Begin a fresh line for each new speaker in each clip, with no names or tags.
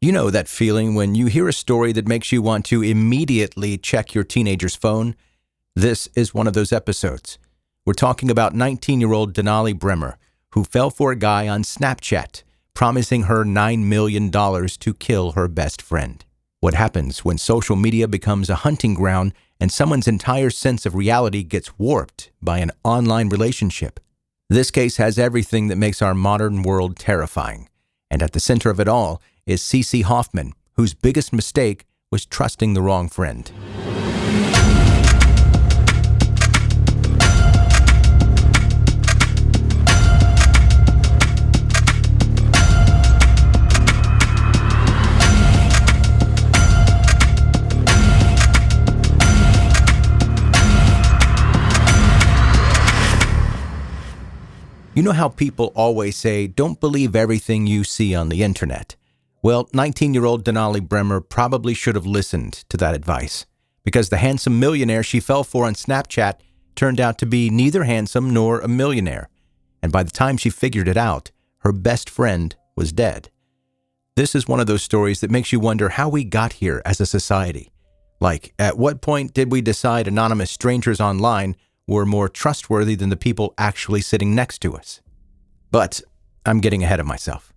You know that feeling when you hear a story that makes you want to immediately check your teenager's phone? This is one of those episodes. We're talking about 19-year-old Denali Bremer, who fell for a guy on Snapchat, promising her $9 million to kill her best friend. What happens when social media becomes a hunting ground and someone's entire sense of reality gets warped by an online relationship? This case has everything that makes our modern world terrifying. And at the center of it all is CeeCee Hoffman, whose biggest mistake was trusting the wrong friend. You know how people always say, don't believe everything you see on the internet? Well, 19-year-old Denali Bremer probably should have listened to that advice, because the handsome millionaire she fell for on Snapchat turned out to be neither handsome nor a millionaire. And by the time she figured it out, her best friend was dead. This is one of those stories that makes you wonder how we got here as a society. Like, at what point did we decide anonymous strangers online were more trustworthy than the people actually sitting next to us? But I'm getting ahead of myself.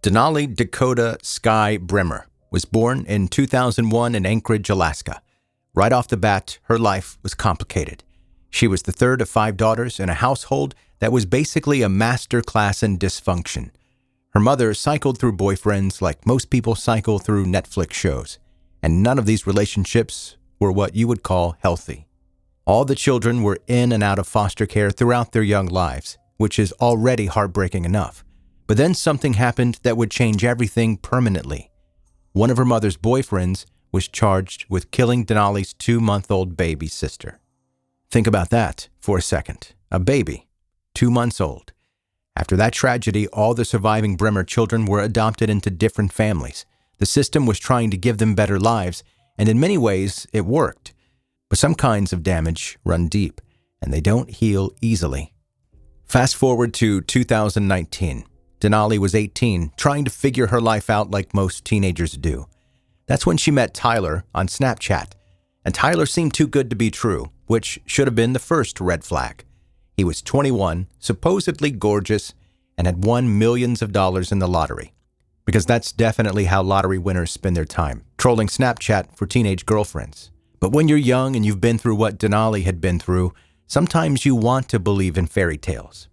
Denali Dakota Sky Bremer was born in 2001 in Anchorage, Alaska. Right off the bat, her life was complicated. She was the third of 5 daughters in a household that was basically a master class in dysfunction. Her mother cycled through boyfriends like most people cycle through Netflix shows, and none of these relationships were what you would call healthy. All the children were in and out of foster care throughout their young lives, which is already heartbreaking enough. But then something happened that would change everything permanently. One of her mother's boyfriends was charged with killing Denali's 2-month-old baby sister. Think about that for a second. A baby, 2 months old. After that tragedy, all the surviving Bremer children were adopted into different families. The system was trying to give them better lives, and in many ways, it worked. But some kinds of damage run deep, and they don't heal easily. Fast forward to 2019. Denali was 18, trying to figure her life out like most teenagers do. That's when she met Tyler on Snapchat, and Tyler seemed too good to be true, which should have been the first red flag. He was 21, supposedly gorgeous, and had won millions of dollars in the lottery. Because that's definitely how lottery winners spend their time, trolling Snapchat for teenage girlfriends. But when you're young and you've been through what Denali had been through, sometimes you want to believe in fairy tales.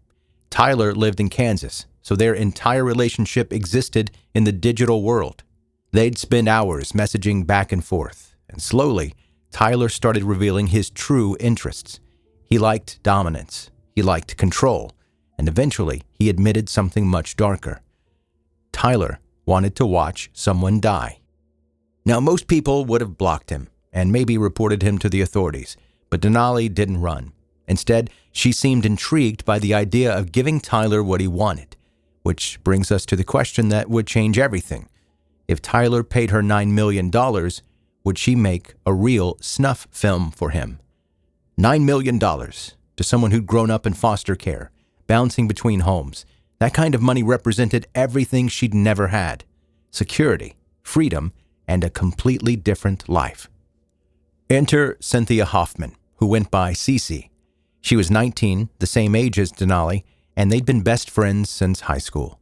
Tyler lived in Kansas, so their entire relationship existed in the digital world. They'd spend hours messaging back and forth, and slowly, Tyler started revealing his true interests. He liked dominance, he liked control, and eventually he admitted something much darker. Tyler wanted to watch someone die. Now, most people would have blocked him and maybe reported him to the authorities, but Denali didn't run. Instead, she seemed intrigued by the idea of giving Tyler what he wanted, which brings us to the question that would change everything. If Tyler paid her $9 million, would she make a real snuff film for him? $9 million to someone who'd grown up in foster care, bouncing between homes. That kind of money represented everything she'd never had: security, freedom, and a completely different life. Enter CeeCee Hoffman, who went by CeeCee. She was 19, the same age as Denali, and they'd been best friends since high school.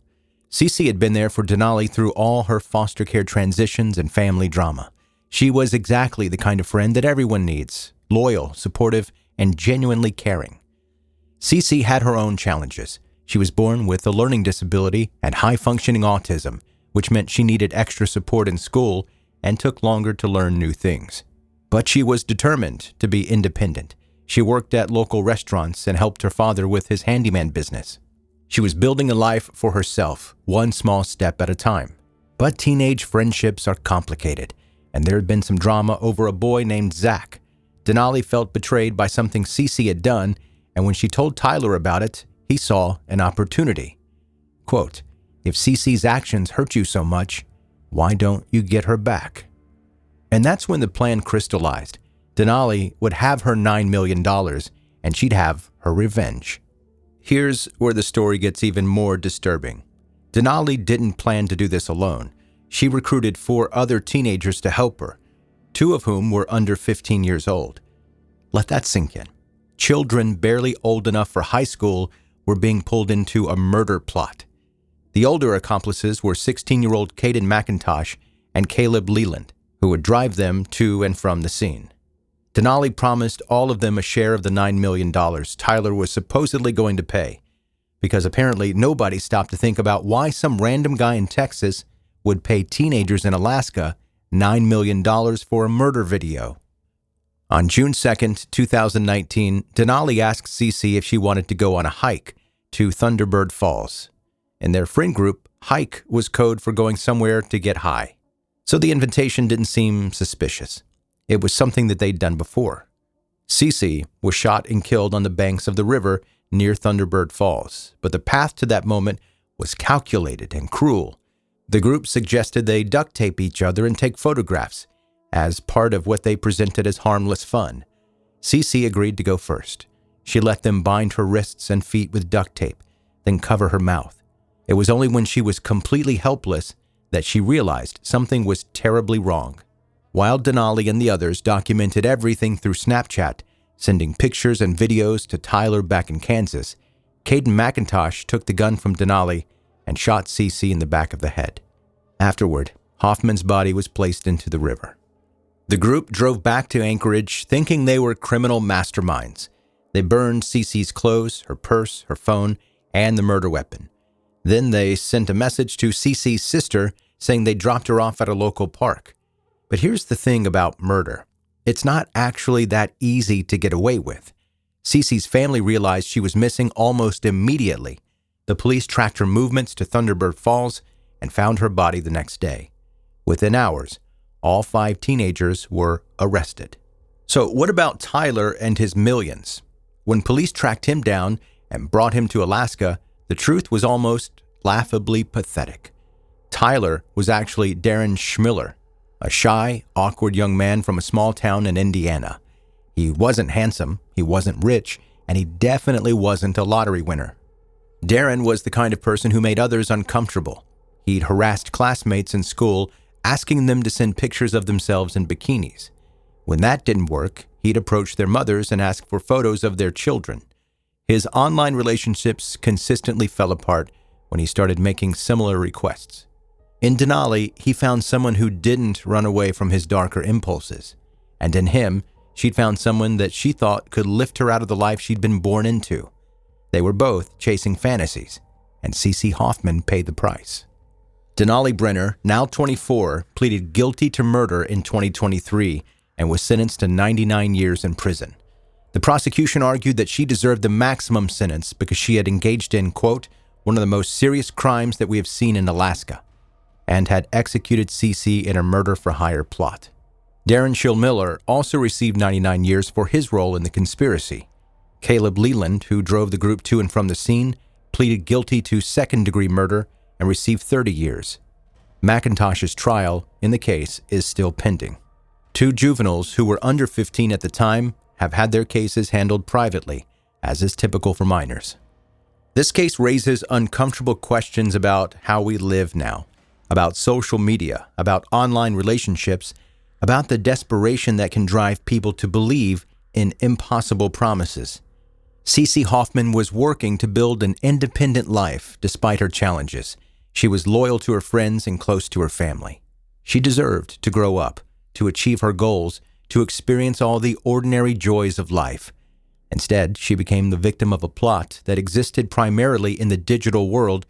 CeeCee had been there for Denali through all her foster care transitions and family drama. She was exactly the kind of friend that everyone needs: loyal, supportive, and genuinely caring. CeeCee had her own challenges. She was born with a learning disability and high-functioning autism, which meant she needed extra support in school and took longer to learn new things. But she was determined to be independent. She worked at local restaurants and helped her father with his handyman business. She was building a life for herself, one small step at a time. But teenage friendships are complicated, and there had been some drama over a boy named Zach. Denali felt betrayed by something CeeCee had done, and when she told Tyler about it, he saw an opportunity. Quote, "If CeeCee's actions hurt you so much, why don't you get her back?" And that's when the plan crystallized. Denali would have her $9 million, and she'd have her revenge. Here's where the story gets even more disturbing. Denali didn't plan to do this alone. she recruited 4 other teenagers to help her, 2 of whom were under 15 years old. Let that sink in. Children barely old enough for high school were being pulled into a murder plot. The older accomplices were 16-year-old Caden McIntosh and Caleb Leland, who would drive them to and from the scene. Denali promised all of them a share of the $9 million Tyler was supposedly going to pay, because apparently nobody stopped to think about why some random guy in Texas would pay teenagers in Alaska $9 million for a murder video. On June 2nd, 2019, Denali asked CeeCee if she wanted to go on a hike to Thunderbird Falls. In their friend group, hike was code for going somewhere to get high. So the invitation didn't seem suspicious. It was something that they'd done before. CeeCee was shot and killed on the banks of the river near Thunderbird Falls, but the path to that moment was calculated and cruel. The group suggested they duct tape each other and take photographs as part of what they presented as harmless fun. CeeCee agreed to go first. She let them bind her wrists and feet with duct tape, then cover her mouth. It was only when she was completely helpless that she realized something was terribly wrong. While Denali and the others documented everything through Snapchat, sending pictures and videos to Tyler back in Kansas, Caden McIntosh took the gun from Denali and shot CeeCee in the back of the head. Afterward, Hoffman's body was placed into the river. The group drove back to Anchorage thinking they were criminal masterminds. They burned CeeCee's clothes, her purse, her phone, and the murder weapon. Then they sent a message to CeeCee's sister saying they dropped her off at a local park. But here's the thing about murder. It's not actually that easy to get away with. CeeCee's family realized she was missing almost immediately. The police tracked her movements to Thunderbird Falls and found her body the next day. Within hours, all 5 teenagers were arrested. So what about Tyler and his millions? When police tracked him down and brought him to Alaska, the truth was almost laughably pathetic. Tyler was actually Darren Schmiller, a shy, awkward young man from a small town in Indiana. He wasn't handsome, he wasn't rich, and he definitely wasn't a lottery winner. Darren was the kind of person who made others uncomfortable. He'd harassed classmates in school, asking them to send pictures of themselves in bikinis. When that didn't work, he'd approach their mothers and ask for photos of their children. His online relationships consistently fell apart when he started making similar requests. In Denali, he found someone who didn't run away from his darker impulses. And in him, she'd found someone that she thought could lift her out of the life she'd been born into. They were both chasing fantasies, and CeeCee Hoffman paid the price. Denali Brenner, now 24, pleaded guilty to murder in 2023 and was sentenced to 99 years in prison. The prosecution argued that she deserved the maximum sentence because she had engaged in, quote, one of the most serious crimes that we have seen in Alaska, and had executed CeeCee in a murder-for-hire plot. Darren Schmiller also received 99 years for his role in the conspiracy. Caleb Leland, who drove the group to and from the scene, pleaded guilty to second-degree murder and received 30 years. McIntosh's trial in the case is still pending. 2 juveniles who were under 15 at the time have had their cases handled privately, as is typical for minors. This case raises uncomfortable questions about how we live now, about social media, about online relationships, about the desperation that can drive people to believe in impossible promises. CeeCee Hoffman was working to build an independent life despite her challenges. She was loyal to her friends and close to her family. She deserved to grow up, to achieve her goals, to experience all the ordinary joys of life. Instead, she became the victim of a plot that existed primarily in the digital world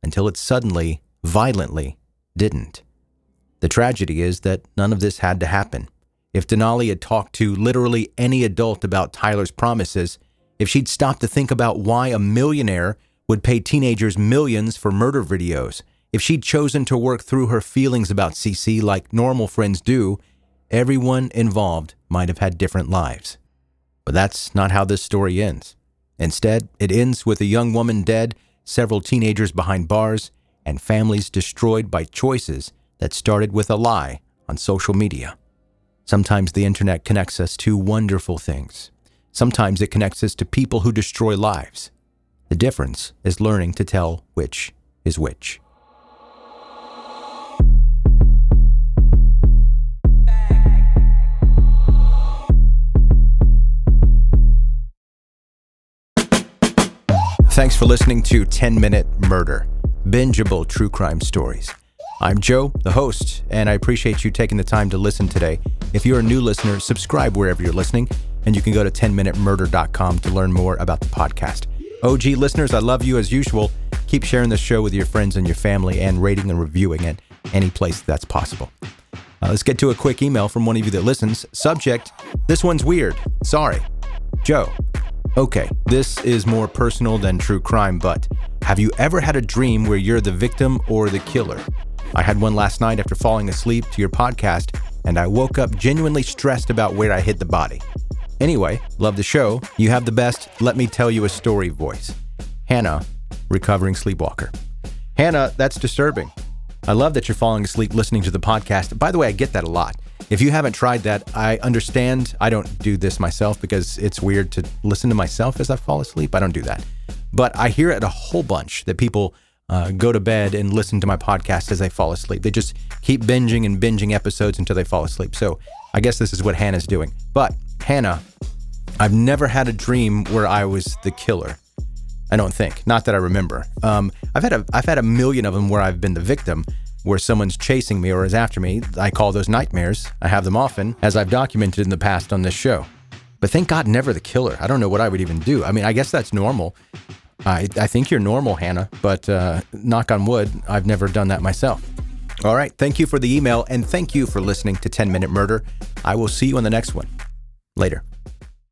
until it suddenly, violently, didn't. The tragedy is that none of this had to happen. If Denali had talked to literally any adult about Tyler's promises, if she'd stopped to think about why a millionaire would pay teenagers millions for murder videos, if she'd chosen to work through her feelings about CeeCee like normal friends do, everyone involved might have had different lives. But that's not how this story ends. Instead, it ends with a young woman dead, several teenagers behind bars, and families destroyed by choices that started with a lie on social media. Sometimes the internet connects us to wonderful things. Sometimes it connects us to people who destroy lives. The difference is learning to tell which is which. for listening to 10-Minute Murder, bingeable true crime stories. I'm Joe, the host, and I appreciate you taking the time to listen today. If you're a new listener, subscribe wherever you're listening, and you can go to 10minutemurder.com to learn more about the podcast. OG listeners, I love you as usual. Keep sharing this show with your friends and your family and rating and reviewing it any place that's possible. Let's get to a quick email from one of you that listens. Subject, this one's weird. Sorry. Joe. Okay, this is more personal than true crime, but have you ever had a dream where you're the victim or the killer? I had one last night after falling asleep to your podcast, and I woke up genuinely stressed about where I hid the body. Anyway, love the show. You have the best let me tell you a story voice. Hannah, recovering sleepwalker. Hannah, that's disturbing. I love that you're falling asleep listening to the podcast. By the way, I get that a lot. If you haven't tried that, I understand. I don't do this myself because it's weird to listen to myself as I fall asleep. I don't do that. But I hear it a whole bunch that people go to bed and listen to my podcast as they fall asleep. They just keep binging episodes until they fall asleep. So I guess this is what Hannah's doing. But Hannah, I've never had a dream where I was the killer. I don't think. Not that I remember. I've had a million of them where I've been the victim, where someone's chasing me or is after me. I call those nightmares. I have them often, as I've documented in the past on this show. But thank God, never the killer. I don't know what I would even do. I mean, I guess that's normal. I think you're normal, Hannah, but knock on wood, I've never done that myself. All right, thank you for the email, and thank you for listening to 10-Minute Murder. I will see you on the next one. Later.